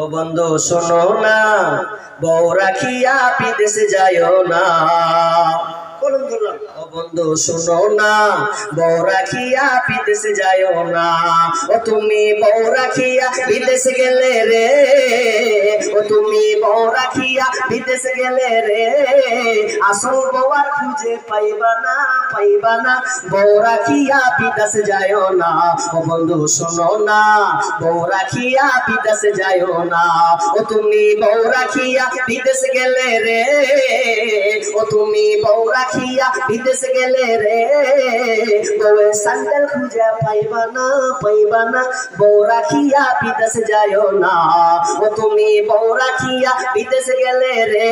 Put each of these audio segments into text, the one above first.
ও বন্ধু শোনো না, বউ রাখিয়া বিদেশে যাইও না। ও বন্ধু শোনো না, বউ রাখিয়া বিদেশে যাইও না। ও তুমি বউ রাখিয়া বিদেশে গেলে রে, ও তুমি বউ রাখিয়া বিদেশে গেলে রে, আসল বউ আর খুঁজে পাইবা না, পাইবা না। বউ রাখিয়া বিদেশে যাইও না। ও বন্ধু শোনো না, বউ রাখিয়া বিদেশে যাইও না। ও তুমি বউ রাখিয়া বিদেশে গেলে রে, ও তুমি বউ রাখিয়া বিদেশে গেলে রে, বউয়ের স্যান্ডেল খুঁজে পাইবা না, পাইবা না। বউ রাখিয়া বিদেশে যাইও না। ও তুমি বউ রাখিয়া বিদেশে গেলে রে,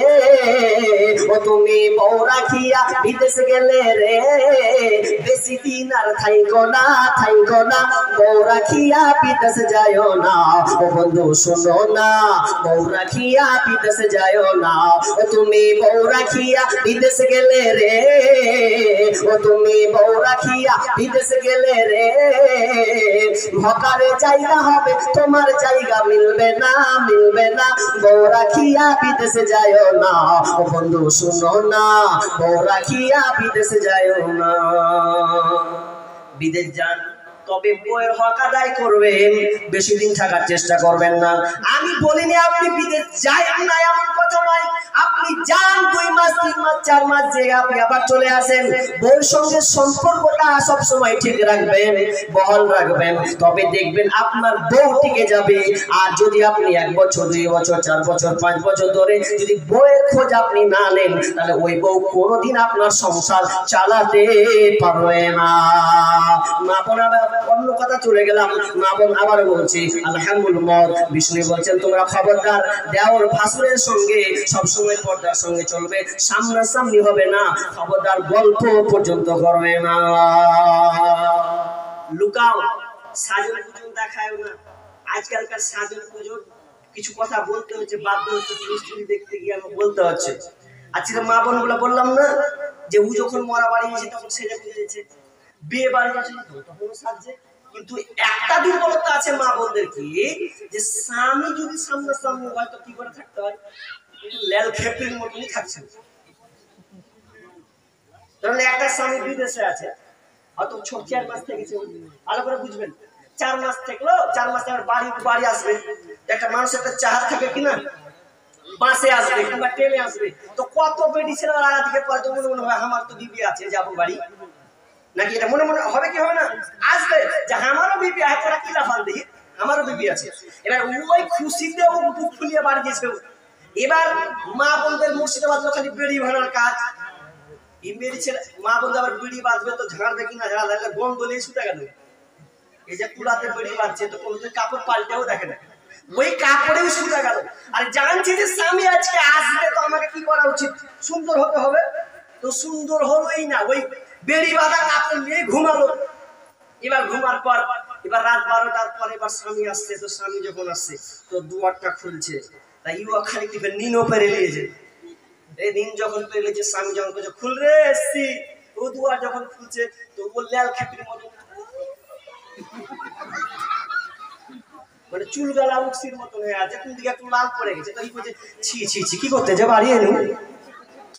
ও তুমি বউ রাখিয়া বিদেশে গেলে রে, বেশি দিন আর থাইকো না, থাইকো না। বউ রাখিয়া বিদেশে যাইও না। ও বন্ধু শোনো না, বউ রাখিয়া বিদেশে যাইও না। ও তুমি বউ রাখিয়া বিদেশে গেলে রে, ও তুমি বউ রাখিয়া বিদেশে গেলে রে, হকারে জায়গা হবে তোমার জায়গা মিলবে না, মিলবে না। বউ রাখিয়া বিদেশে যাইও না। ও বন্ধু শোনো না, বউ রাখিয়া বিদেশে যাইও না। বিদেশ যান, তবে বউয়ের হক আদায় করবেন, বেশি দিন থাকার চেষ্টা করবেন না। আমি বলিনি আপনি বিদেশ যান না, এমন কথা নয়। আপনি যান 2 মাস 3 মাস 4 মাস যে আপনি আবার চলে আসেন। বউর সঙ্গে সম্পর্কটা সব সময় ঠিক রাখবেন, বহাল রাখবেন, তবে দেখবেন আপনার বউ টিকে যাবে। আর যদি আপনি 1 বছর 2 বছর 4 বছর 5 বছর ধরে যদি বউয়ের খোঁজ আপনি না নেন, তাহলে ওই বউ কোনোদিন আপনার সংসার চালাতে পারবে না। মা বোনা, অন্য কথা চলে গেলাম। মা বোন আবার বলছি, আলহামদুলিল্লাহ, বিষ্ণু বলছেন তোমরা খবরদার দেওর ভাসুরের সঙ্গে সবসময় পর্দার সঙ্গে চলবে, সামনাসামনি হবে না। খবরদার গল্প পর্যন্ত করবে না, লুকাও। সাজন পুজো দেখায় না। আজকালকার সাজন পুজো কিছু কথা বলতে হচ্ছে, বাধ্য হচ্ছে, মিস্ত্রি দেখতে গিয়ে আমি বলতে হচ্ছে। আজকে মা বোন গুলো বললাম না যে ও যখন মরা বাড়ি গেছে তখন সেজে বুঝেছে, বিয়ে বাড়ি গেছে তখন সাজছে। কিন্তু একটা দুর্বলতা আছে মা বোনদের কি, যে স্বামী যদি সামনাসামনি হয় তো কি করে থাকতে হয়, লেল খেপির মতনই থাকছে। কারণ একটা স্বামী বিদেশে আছে, হয়তো 4 মাস থেকেছে, ভালো করে বুঝবেন। 4 মাস থাকলো, 4 মাস আর বাড়ি আসবে। একটা মানুষ একটা চাহাত থাকে কিনা, বাসে আসবে কিংবা ট্রেনে আসবে, তো কত বেডি ছেলে আগা থেকে পরে তো মনে হয় আমার তো বিবি আছে, যাবো বাড়ি নাকি, এটা মনে মনে হবে কি হবে না, আসবে যে আমারও বিবি আছে, তোরা কি লাফান দিই, আমারও বিবি আছে। এবার ওই খুশিতে ও বুক ফুলিয়ে বাড়ি দিয়েছে। এবার মা বোনদের মুর্শিদাবাদ খালি বেড়ি ভাঙার কাজ। মা বোনদের আবার বিড়ি বাঁধবে তো ঝাড় দেখি না, ঝাড়া দেখলে গন্ধ নিয়ে শুতে গেল। এই যে কুলাতে বেড়ি বাঁধছে তো কোনোদিন কাপড় পাল্টেও দেখে না, ওই কাপড়েও শুতে গেল। আর জানছে যে স্বামী আজকে আসবে, তো আমাকে কি করা উচিত, সুন্দর হতে হবে। তো সুন্দর হলোই না, ওই বেড়ি বাঁধা কাপড় নিয়ে ঘুমালো। এবার ঘুমার পর এবার রাত 12টার পর এবার স্বামী আসছে। তো স্বামী যখন আসছে তো দুয়ারটা খুলছে, তাই ইউয়া খালি টিপে নিনও পেরে নিয়েছে। এই দিন যখন পেরেছে, স্বামী যখন বলছে খুল রে এসছি, ও দুয়ার যখন খুলছে তো ও লেল খেপির মতো, মানে চুল গালা উঠছির মতন হয়ে আছে, কোন দিকে একটু লাল পড়ে গেছে। তাই বলছে ছি ছি ছি, কি করতে যে বাড়ি এলু।